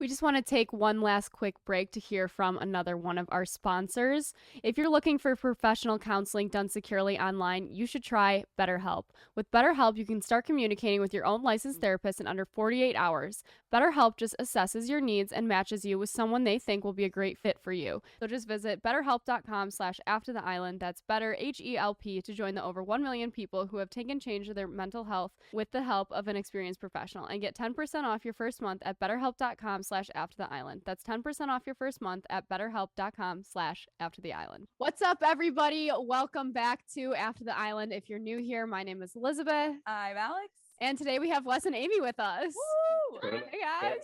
We just want to take one last quick break to hear from another one of our sponsors. If you're looking for professional counseling done securely online, you should try BetterHelp. With BetterHelp, you can start communicating with your own licensed therapist in under 48 hours. BetterHelp just assesses your needs and matches you with someone they think will be a great fit for you. So just visit betterhelp.com/aftertheisland. That's better, HELP, to join the over 1 million people who have taken charge of their mental health with the help of an experienced professional. And get 10% off your first month at betterhelp.com/aftertheisland. That's 10% off your first month at betterhelp.com/aftertheisland. What's up, everybody? Welcome back to After the Island. If you're new here, my name is Elizabeth. I'm Alex. And today we have Wes and Aimee with us. Woo! Hey, guys.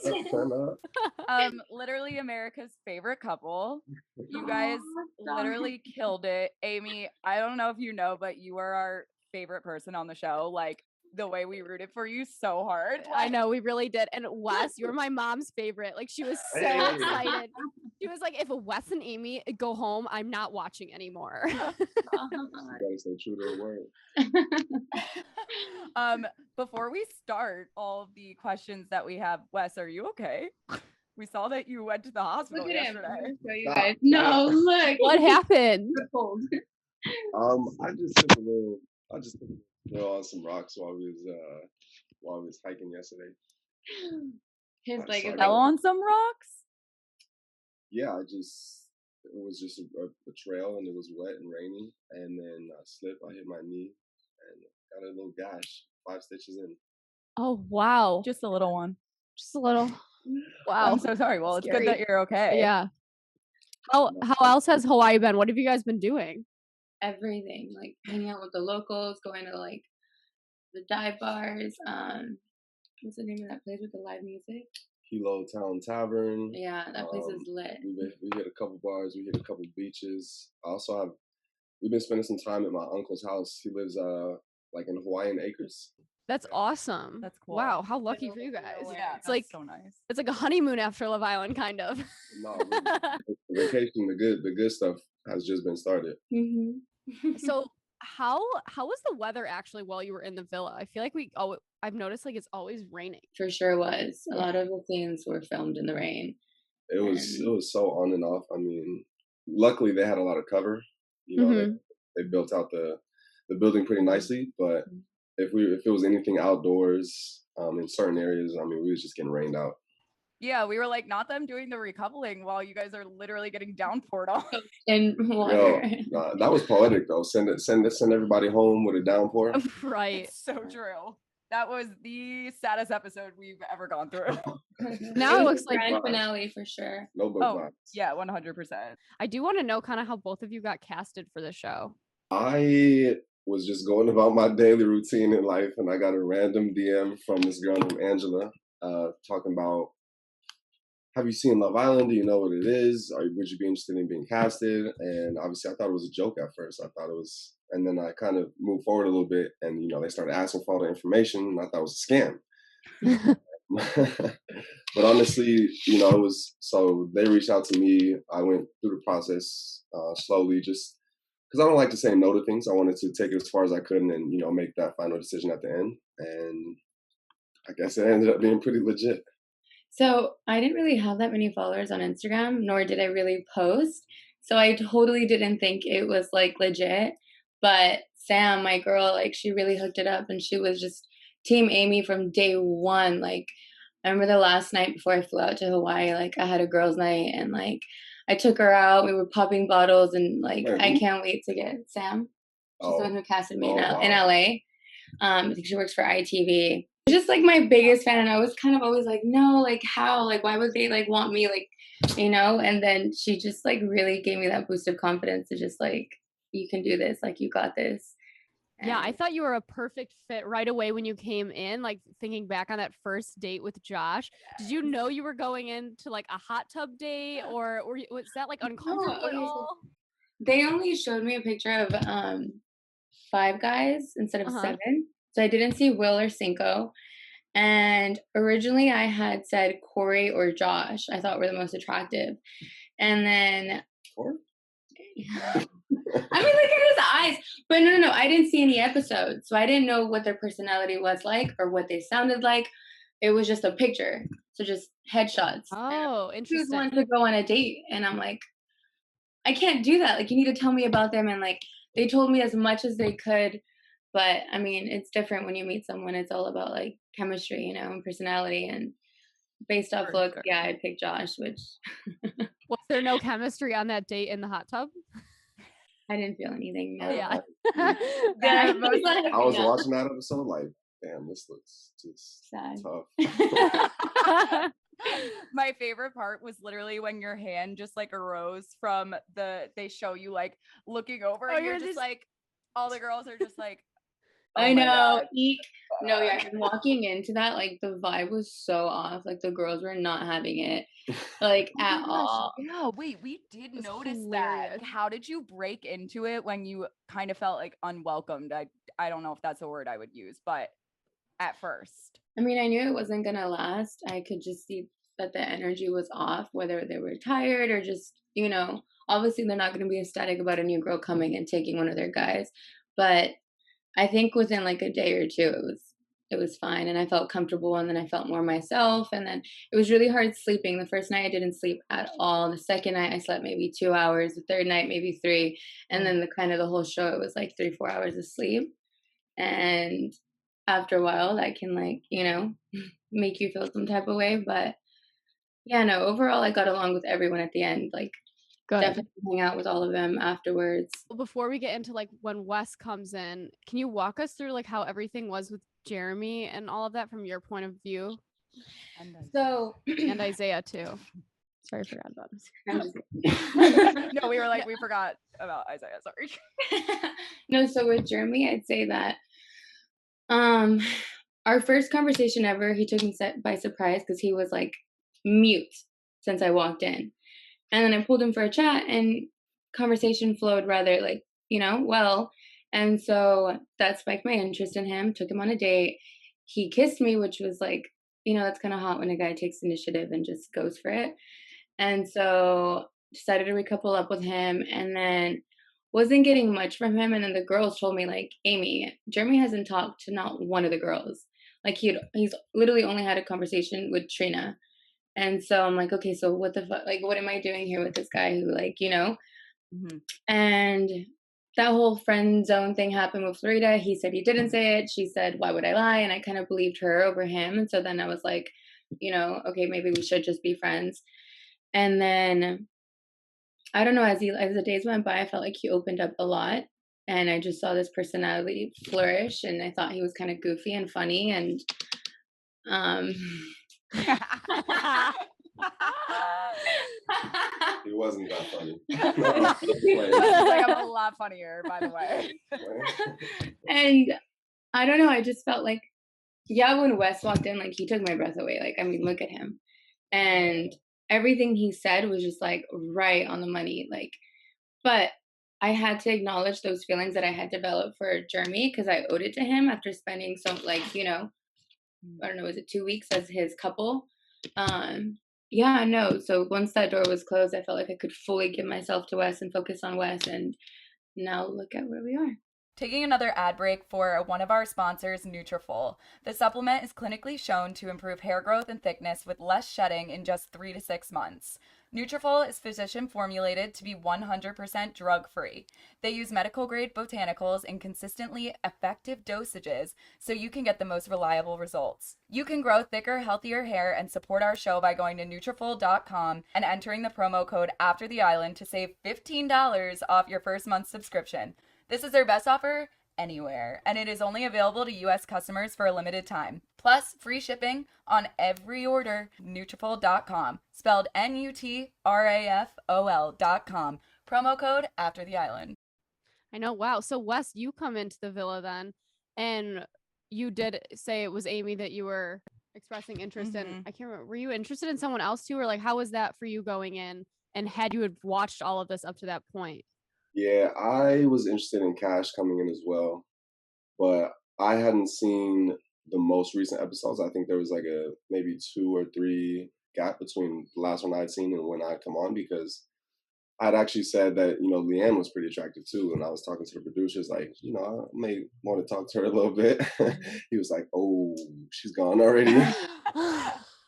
Literally America's favorite couple. You guys literally killed it. Aimee, I don't know if you know, but you are our favorite person on the show. Like, the way we rooted for you so hard. I know, we really did. And Wes, you were my mom's favorite. Like, she was so excited. She was like, if Wes and Aimee go home, I'm not watching anymore. You gotta stay true to the word. Before we start all of the questions that we have, Wes, are you okay? We saw that you went to the hospital yesterday. Show you guys. No, look. What happened? I just took a little on some rocks while we was hiking yesterday. His leg is fell on some rocks? Yeah, it was just a trail and it was wet and rainy, and then I slipped, I hit my knee and got a little gash, 5 stitches in. Oh, wow. Just a little one. Just a little. Wow. I'm so sorry. Well, It's good that you're okay. Yeah. How else has Hawaii been? What have you guys been doing? Everything, like hanging out with the locals, going to like the dive bars. What's the name of that place with the live music? Hilo Town Tavern. Yeah, that place is lit. We hit a couple bars. We hit a couple beaches. We've been spending some time at my uncle's house. He lives like in Hawaiian Acres. That's awesome. That's cool. Wow, how lucky for you guys. Yeah, it's like so nice. It's like a honeymoon after Love Island, kind of. No, the vacation, the good stuff has just been started. Mm-hmm. So how was the weather actually while you were in the villa? I feel like I've noticed like it's always raining. For sure was. A lot of the scenes were filmed in the rain. It was so on and off. I mean, luckily they had a lot of cover. You know, they built out the building pretty nicely, but if it was anything outdoors in certain areas, I mean, we was just getting rained out. Yeah, we were like, not them doing the recoupling while you guys are literally getting downpoured on. And water. That was poetic though. Send everybody home with a downpour. Right. It's so true. That was the saddest episode we've ever gone through. Now it looks like grand finale for sure. No book vibes. Yeah, 100%. I do want to know kind of how both of you got casted for the show. I was just going about my daily routine in life, and I got a random DM from this girl named Angela, talking about, have you seen Love Island? Do you know what it is? Would you be interested in being casted? And obviously I thought it was a joke at first. And then I kind of moved forward a little bit, and they started asking for all the information, and I thought it was a scam. But honestly, it was, so they reached out to me. I went through the process slowly, just because I don't like to say no to things. I wanted to take it as far as I could and then, make that final decision at the end. And I guess it ended up being pretty legit. So I didn't really have that many followers on Instagram, nor did I really post. So I totally didn't think it was like legit. But Sam, my girl, like she really hooked it up, and she was just Team Aimee from day one. Like I remember the last night before I flew out to Hawaii, like I had a girls' night, and like I took her out. We were popping bottles, and like I can't wait to get Sam. She's the one who casted me in LA. I think she works for ITV. Just like my biggest fan, and I was kind of always like, no, like how, like why would they like want me, like, and then she just like really gave me that boost of confidence to just like, you can do this, like you got this. And yeah, I thought you were a perfect fit right away when you came in, like thinking back on that first date with Josh. Did you know you were going into like a hot tub date, or was that like uncomfortable at all? They only showed me a picture of 5 guys instead of 7. So I didn't see Will or Cinco. And originally I had said Corey or Josh, I thought were the most attractive. And then I mean, look at his eyes. But no, I didn't see any episodes. So I didn't know what their personality was like or what they sounded like. It was just a picture. So just headshots. Oh, Choose one interesting. to go on a date, and I'm like, I can't do that. Like, you need to tell me about them. And like, they told me as much as they could. But I mean, it's different when you meet someone. It's all about like chemistry, you know, and personality. And based off For looks, sure. yeah, I'd pick Josh, which Was there no chemistry on that date in the hot tub? I didn't feel anything. No. Yeah. The I'm most glad I was no. watching that episode like, damn, this looks just Sad. tough. My favorite part was literally when your hand just like arose from they show you like looking over Oh, and you're you're just just- like, all the girls are just like, I oh my know. God. No, yeah. And walking into that, like the vibe was so off. Like the girls were not having it, like Oh at my gosh, all. yeah, wait, we did That's notice hilarious. that. How did you break into it when you kind of felt like unwelcomed? I don't know if that's a word I would use, but at first. I mean, I knew it wasn't gonna last. I could just see that the energy was off, whether they were tired or just, you know, obviously they're not gonna be ecstatic about a new girl coming and taking one of their guys. But I think within like a day or two, it was fine, and I felt comfortable, and then I felt more myself, and then it was really hard sleeping. The first night I didn't sleep at all. The second night I slept maybe 2 hours. The third night maybe three, and then the kind of the whole show it was like 3-4 hours of sleep. And after a while, that can like make you feel some type of way. But yeah, no, overall I got along with everyone at the end. Like Good. definitely hang out with all of them afterwards. Before we get into like when Wes comes in, can you walk us through like how everything was with Jeremy and all of that from your point of view? So And Isaiah too. Sorry, I forgot about him. I'm just No, we were like, we forgot about Isaiah. Sorry. no, so with Jeremy, I'd say that our first conversation ever, he took me by surprise because he was like mute since I walked in. And then I pulled him for a chat and conversation flowed rather like, well. And so that spiked my interest in him, took him on a date. He kissed me, which was like, that's kind of hot when a guy takes initiative and just goes for it. And so decided to recouple up with him, and then wasn't getting much from him. And then the girls told me like, Aimee, Jeremy hasn't talked to not one of the girls. Like he's literally only had a conversation with Trina. And so I'm like, okay, so what the fuck? Like, what am I doing here with this guy who Mm-hmm. And that whole friend zone thing happened with Florida. He said he didn't say it. She said, why would I lie? And I kind of believed her over him. And so then I was like, okay, maybe we should just be friends. And then I don't know, as the days went by, I felt like he opened up a lot. And I just saw this personality flourish, and I thought he was kind of goofy and funny. And He wasn't that funny. Like, I'm a lot funnier, by the way. And I don't know, I just felt like, yeah, when Wes walked in, like he took my breath away. Like, I mean, look at him. And everything he said was just like right on the money. Like, but I had to acknowledge those feelings that I had developed for Jeremy because I owed it to him after spending so I don't know, was it 2 weeks as his couple? Yeah, no. So once that door was closed, I felt like I could fully give myself to Wes and focus on Wes. And now look at where we are. Taking another ad break for one of our sponsors, Nutrafol. The supplement is clinically shown to improve hair growth and thickness with less shedding in just 3 to 6 months. Nutrafol is physician formulated to be 100% drug-free. They use medical-grade botanicals in consistently effective dosages so you can get the most reliable results. You can grow thicker, healthier hair and support our show by going to Nutrafol.com and entering the promo code After the Island to save $15 off your first month's subscription. This is their best offer anywhere, and it is only available to U.S. customers for a limited time. Plus, free shipping on every order. Nutrafol.com, spelled Nutrafol.com. Promo code After the Island. I know. Wow. So Wes, you come into the villa then, and you did say it was Aimee that you were expressing interest in. I can't remember. Were you interested in someone else too, or like how was that for you going in? And had you had watched all of this up to that point? Yeah, I was interested in Cash coming in as well, but I hadn't seen the most recent episodes. I think there was like a maybe 2 or 3 gap between the last one I'd seen and when I'd come on, because I'd actually said that, Leanne was pretty attractive too. And I was talking to the producers like, I may want to talk to her a little bit. He was like, oh, she's gone already.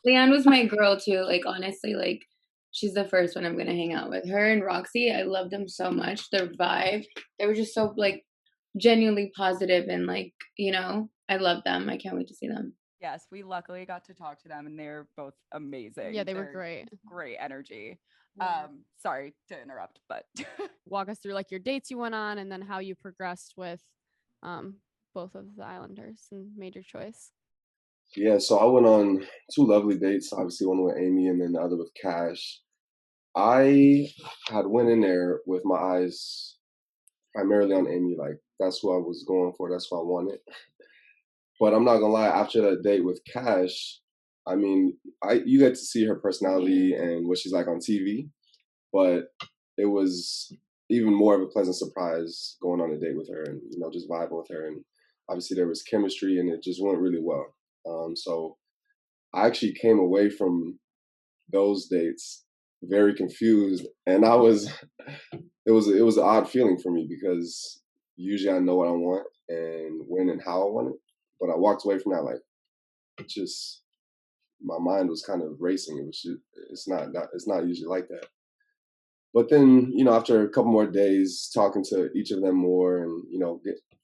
Leanne was my girl too. Like honestly, like she's the first one I'm gonna hang out with. Her and Roxy, I love them so much. Their vibe, they were just so like genuinely positive and like, you know, I love them. I can't wait to see them. Yes, we luckily got to talk to them and they're both amazing. Yeah, they were They're great. great energy. Yeah. Sorry to interrupt, but Walk us through like your dates you went on and then how you progressed with both of the Islanders and made your choice. Yeah, so I went on 2 lovely dates, obviously one with Amy and then the other with Cash. I had went in there with my eyes primarily on Amy, like that's who I was going for, that's who I wanted. But I'm not gonna lie, after that date with Cash, I mean, I you get to see her personality and what she's like on TV, but it was even more of a pleasant surprise going on a date with her and just vibing with her. And obviously there was chemistry and it just went really well. So I actually came away from those dates very confused, and I was it was an odd feeling for me because usually I know what I want and when and how I want it, but I walked away from that like just my mind was kind of racing. It was just, it's not usually like that. But then after a couple more days talking to each of them more and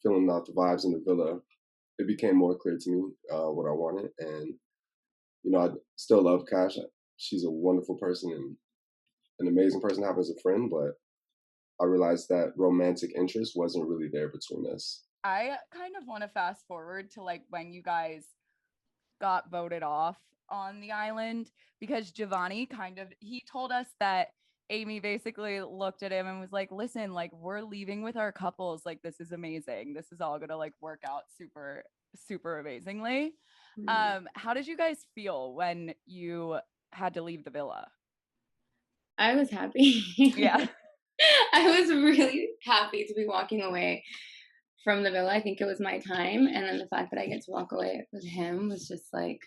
feeling out the vibes in the villa, it became more clear to me what I wanted. And I still love Cash. She's a wonderful person and an amazing person to have as a friend, but I realized that romantic interest wasn't really there between us. I kind of want to fast forward to like when you guys got voted off on the island because Giovanni he told us that Aimee basically looked at him and was like, listen, like we're leaving with our couples. Like this is amazing. This is all gonna like work out super, super amazingly. How did you guys feel when you had to leave the villa? I was happy. Yeah. I was really happy to be walking away from the villa. I think it was my time. And then the fact that I get to walk away with him was just like,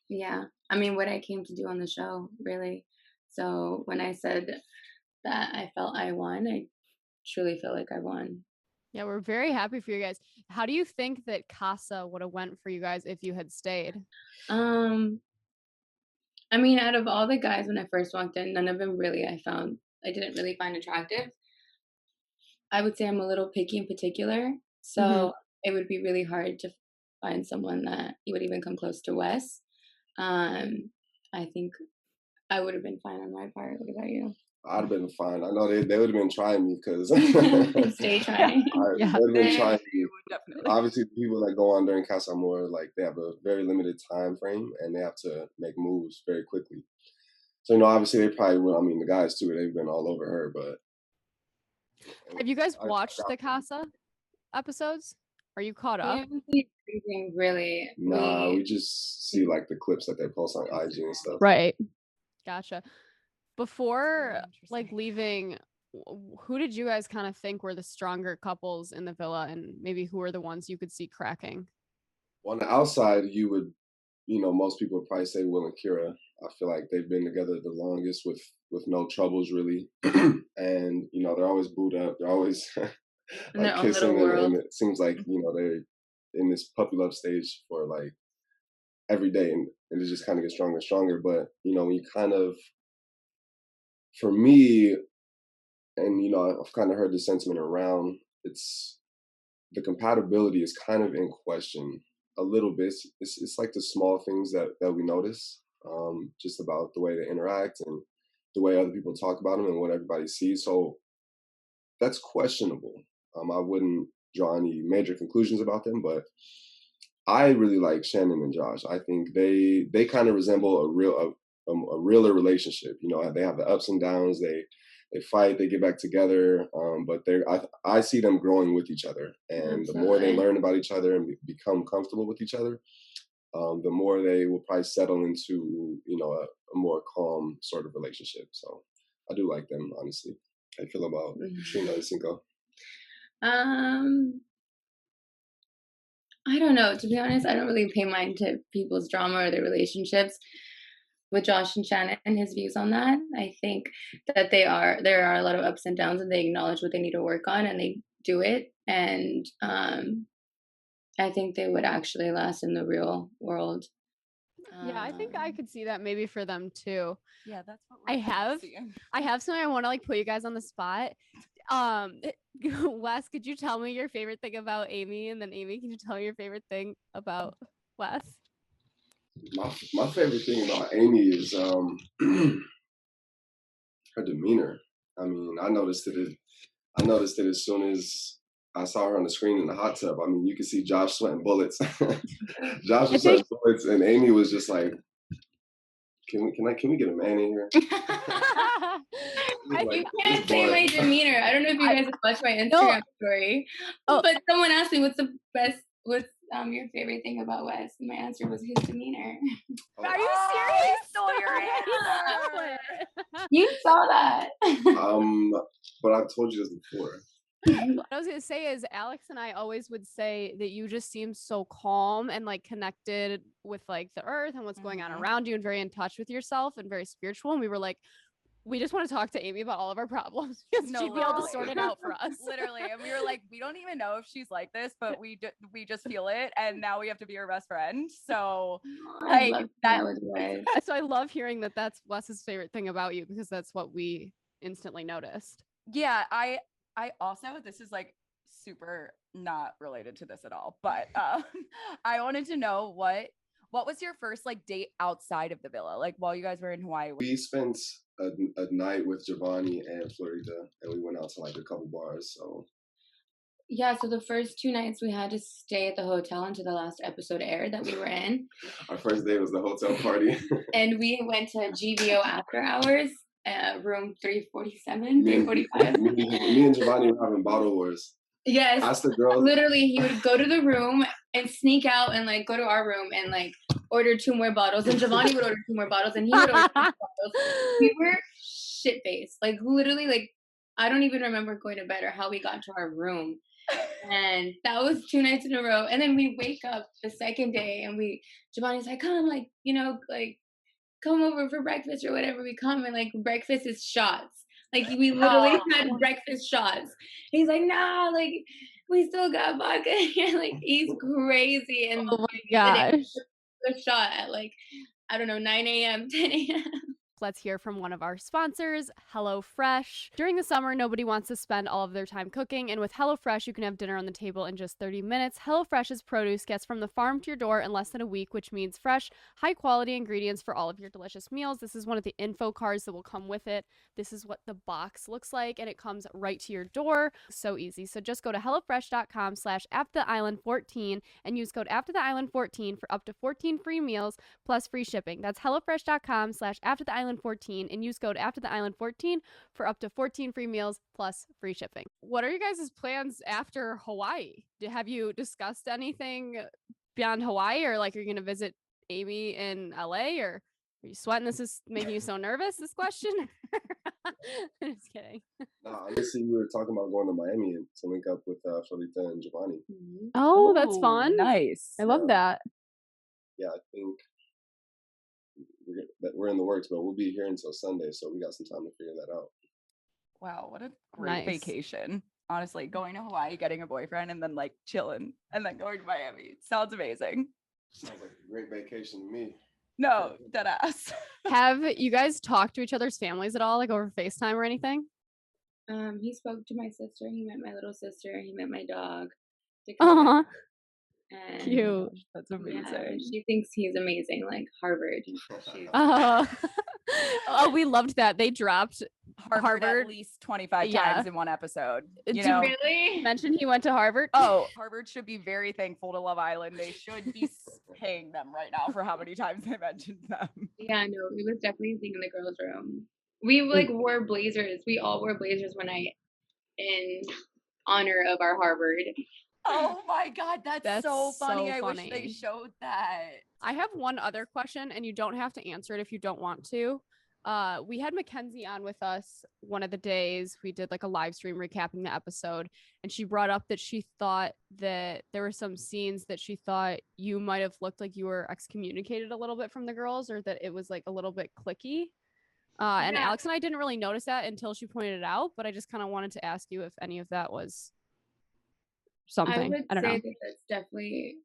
yeah. I mean, what I came to do on the show, really. So when I said that I felt I won, I truly feel like I won. Yeah, we're very happy for you guys. How do you think that Casa would have went for you guys if you had stayed? I mean, out of all the guys when I first walked in, none of them really I didn't really find attractive. I would say I'm a little picky in particular. So it would be really hard to find someone that would even come close to Wes. I think I would have been fine on my part. What about you? I'd have been fine. I know they would have been trying me because Stay trying. Yeah. they would have been trying me. Definitely. Obviously, the people that go on during Casa Amor, like they have a very limited time frame and they have to make moves very quickly. So obviously they probably will. I mean, the guys too. They've been all over her, but Have you guys watched the Casa episodes? Are you caught We up? haven't seen anything really. Nah, we just see like the clips that they post on IG and stuff. Right. Gotcha. Before Very like interesting. leaving, who did you guys kind of think were the stronger couples in the villa and maybe who are the ones you could see cracking? On the outside, you would, most people would probably say Will and Kira. I feel like they've been together the longest with no troubles really, and they're always booed up. They're always In their like own little kissing, world. and it seems like they're in this puppy love stage for like every day, and it just kind of gets stronger and stronger. But when you kind of, for me, and I've kind of heard the sentiment around, it's the compatibility is kind of in question a little bit. It's like the small things that we notice, just about the way they interact and the way other people talk about them and what everybody sees. So that's questionable. I wouldn't draw any major conclusions about them, but I really like Shannon and Josh. I think they kind of resemble a realer relationship. They have the ups and downs. They fight, they get back together, but I see them growing with each other, and the more they Absolutely. learn about each other and become comfortable with each other, the more they will probably settle into a more calm sort of relationship. So I do like them, honestly. How you feel about Trina and Cinco? I don't know. To be honest, I don't really pay mind to people's drama or their relationships. With Josh and Shannon and his views on that, I think that there are a lot of ups and downs, and they acknowledge what they need to work on, and they do it. And I think they would actually last in the real world. Yeah, I think I could see that maybe for them too. Yeah, that's what I we're have seeing. I have something I want to like put you guys on the spot. Wes, could you tell me your favorite thing about Aimee, and then Aimee, can you tell me your favorite thing about Wes? My favorite thing about Aimee is her demeanor. I mean, I noticed it. I noticed it as soon as I saw her on the screen in the hot tub. I mean, you could see Josh sweating bullets. Josh was sweating bullets, and Aimee was just like, "Can we get a man in here?" You can't say my demeanor. I don't know if you guys have watched my Instagram story, but someone asked me what's your favorite thing about Wes, and my answer was his demeanor. Are you serious? Stole your answer. You saw that. But I've told you this before. What I was gonna say is Alex and I always would say that you just seem so calm and like connected with like the earth and what's going on around you, and very in touch with yourself and very spiritual. And we were like, we just want to talk to Aimee about all of our problems because she'd be able to sort it out for us. Literally. And we were like, we don't even know if she's like this, but we just feel it, and now we have to be her best friend. So like that was so I love hearing that that's Wes's favorite thing about you, because that's what we instantly noticed. Yeah, I also, this is like super not related to this at all, but I wanted to know what was your first like date outside of the villa, like while you guys were in Hawaii? We spent a night with Giovanni and Florida, and we went out to like a couple bars. So yeah, so the first 2 nights we had to stay at the hotel until the last episode aired that we were in. Our first day was the hotel party. And we went to GVO after hours, room 347, 345. Me and Giovanni were having bottle wars. Yes. Ask the girls. Literally, he would go to the room and sneak out and like go to our room and like order 2 more bottles. And Giovanni would order 2 more bottles, and he would order 2 more bottles. We were shit-faced. Like literally, like I don't even remember going to bed or how we got to our room. And that was 2 nights in a row. And then we wake up the second day, and Giovanni's like, come, like, you know, like come over for breakfast or whatever. We come, and like breakfast is shots. Like we literally had breakfast shots. And he's like, nah, like we still got vodka. Like he's crazy. And oh my gosh, a shot at like, I don't know, 9 a.m., 10 a.m. Let's hear from one of our sponsors, HelloFresh. During the summer, nobody wants to spend all of their time cooking, and with HelloFresh, you can have dinner on the table in just 30 minutes. HelloFresh's produce gets from the farm to your door in less than a week, which means fresh, high-quality ingredients for all of your delicious meals. This is one of the info cards that will come with it. This is what the box looks like, and it comes right to your door. So easy. So just go to HelloFresh.com/AfterTheIsland14 and use code AfterTheIsland14 for up to 14 free meals plus free shipping. That's HelloFresh.com/AfterTheIsland14 and use code AfterTheIsland14 for up to 14 free meals plus free shipping. What are you guys' plans after Hawaii? Have you discussed anything beyond Hawaii, or like are you going to visit Aimee in LA, or are you sweating? This is making you so nervous, this question? I'm just kidding. Nah, honestly, we were talking about going to Miami to link up with Florida and Giovanni. Oh, that's fun. Nice. I love that. Yeah, I think we're in the works, but we'll be here until Sunday, so we got some time to figure that out. Wow, what a great vacation. Honestly, going to Hawaii, getting a boyfriend, and then like chilling, and then going to Miami. Sounds amazing. Sounds like a great vacation to me. No, dead ass. Have you guys talked to each other's families at all, like over FaceTime or anything? He spoke to my sister. He met my little sister. He met my dog. Aw. And Cute. That's amazing. Yeah, she thinks he's amazing, like Harvard. Oh, we loved that. They dropped Harvard at least 25 times in one episode. You know? Really? Mention he went to Harvard. Oh, Harvard should be very thankful to Love Island. They should be paying them right now for how many times they mentioned them. Yeah, no, it was definitely a thing in the girls' room. We like wore blazers. We all wore blazers one night in honor of our Harvard. Oh my God, that's so funny. I funny. wish they showed that. I have one other question, and you don't have to answer it if you don't want to. We had Mackenzie on with us one of the days. We did like a live stream recapping the episode, and she brought up that she thought that there were some scenes that she thought you might have looked like you were excommunicated a little bit from the girls, or that it was like a little bit cliquey. And Alex and I didn't really notice that until she pointed it out, but I just kind of wanted to ask you if any of that was something. I would say that that's definitely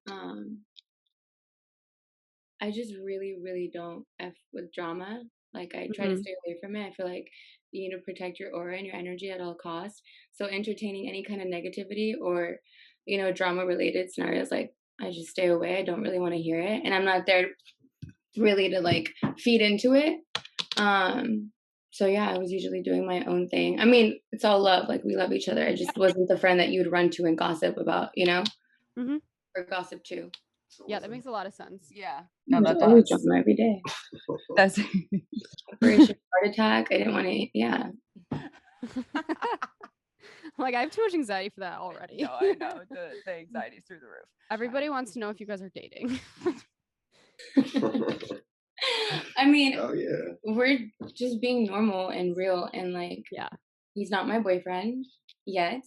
I just really, really don't F with drama. Like, I try to Mhm. stay away from it. I feel like you need to protect your aura and your energy at all costs. So entertaining any kind of negativity or, drama related scenarios, like I just stay away. I don't really want to hear it. And I'm not there really to like feed into it. Um, so yeah, I was usually doing my own thing. I mean, it's all love. Like we love each other. I just wasn't the friend that you'd run to and gossip about, Mhm. or gossip to. Yeah, that makes a lot of sense. Yeah. No, There's that always does. drama every day. That's Operation Heart Attack. I didn't want to. Yeah. Like, I have too much anxiety for that already. No, I know. The anxiety's through the roof. Everybody wants to know if you guys are dating. I mean, Oh yeah. we're just being normal and real, and like, Yeah. he's not my boyfriend yet,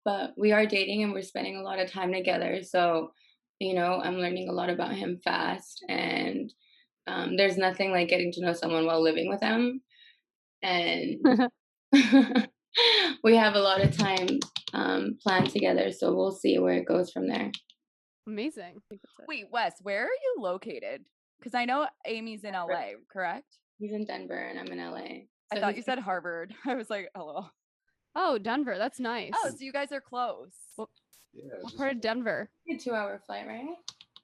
but we are dating and we're spending a lot of time together. So, I'm learning a lot about him fast, and there's nothing like getting to know someone while living with them, and we have a lot of time planned together. So we'll see where it goes from there. Amazing. I think that's it. Wait, Wes, where are you located? Because I know Amy's in LA, correct? He's in Denver and I'm in LA. I So thought he's you said Harvard. I was like, hello. Oh, Denver. That's nice. Oh, so you guys are close. Well, Yeah. what just- part of Denver? a 2-hour flight, right?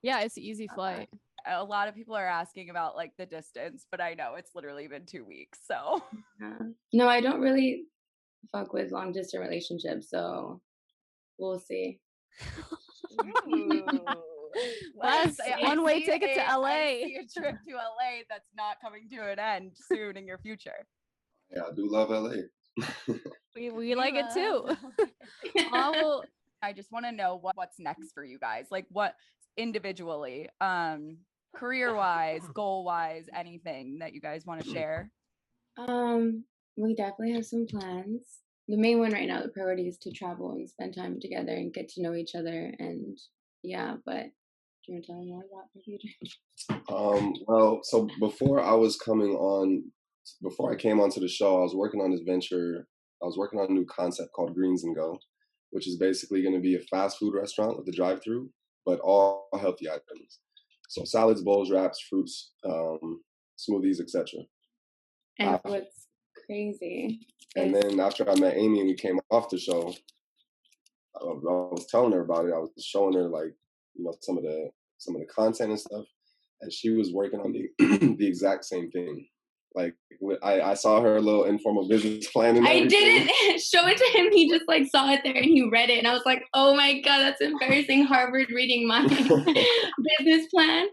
Yeah, it's an easy flight. A lot of people are asking about like the distance, but I know it's literally been 2 weeks. So No, I don't really fuck with long distance relationships. So we'll see. Wes, one-way ticket to LA. I see a trip to LA that's not coming to an end soon in your future. Yeah, I do love LA. We like it too. Well, I just want to know what's next for you guys. Like what individually, career-wise, goal-wise, anything that you guys want to share? We definitely have some plans. The main one right now, the priority is to travel and spend time together and get to know each other. And yeah, but do you want to tell me more about your future? Well, so before I came onto the show, I was working on this venture. I was working on a new concept called Greens and Go, which is basically going to be a fast food restaurant with a drive-through, but all healthy items. So salads, bowls, wraps, fruits, smoothies, etc. And what's crazy And is then after I met Aimee and we came off the show, I was telling her about it. I was showing her like, some of the content and stuff, and she was working on the the exact same thing. Like I saw her little informal business plan. And I everything. didn't show it to him. He just like saw it there and he read it, and I was like, "Oh my god, that's embarrassing." Harvard reading my business plan,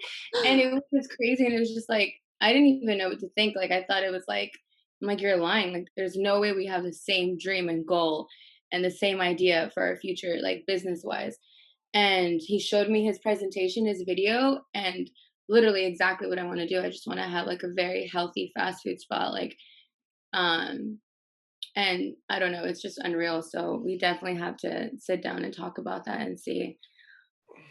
and it was just crazy. And it was just like I didn't even know what to think. Like I thought it was like, I'm like, "You're lying. Like there's no way we have the same dream and goal and the same idea for our future, like business wise." And he showed me his presentation, his video, and literally exactly what I want to do. I just want to have like a very healthy fast food spot, like and I don't know, it's just unreal. So we definitely have to sit down and talk about that and see.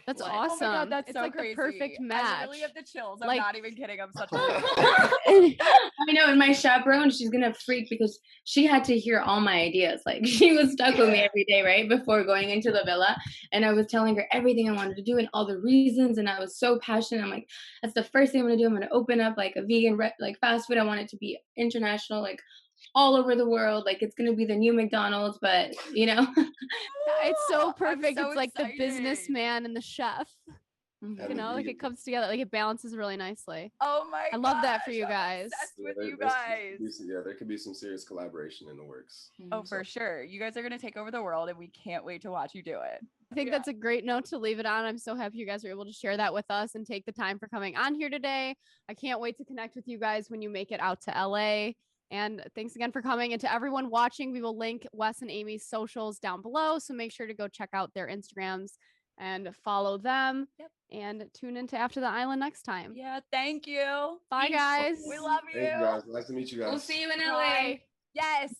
That's What? awesome. Oh my god, that's it's so like crazy. the perfect match. I literally have the chills. I'm Like- not even kidding. I'm such a I know, and my chaperone, she's gonna freak because she had to hear all my ideas. Like she was stuck with me every day, right before going into the villa, and I was telling her everything I wanted to do and all the reasons, and I was so passionate. I'm like, that's the first thing I'm gonna do. I'm gonna open up like a vegan like fast food. I want it to be international, like all over the world. Like it's gonna be the new McDonald's, but It's so I'm perfect. so it's like the excited. businessman and the chef. And You know, like it comes together. Like it balances really nicely. Oh my I love that for gosh, you I'm guys. obsessed with you there's- guys. Yeah, there could be some serious collaboration in the works. Oh, for sure. You guys are gonna take over the world, and we can't wait to watch you do it. I think Yeah. that's a great note to leave it on. I'm so happy you guys were able to share that with us and take the time for coming on here today. I can't wait to connect with you guys when you make it out to LA. And thanks again for coming. And to everyone watching, we will link Wes and Amy's socials down below. So make sure to go check out their Instagrams and follow them. Yep. And tune into After the Island next time. Yeah, thank you. Bye, guys. We love you. Thank you guys. Nice to meet you guys. We'll see you in LA. Bye. Yes.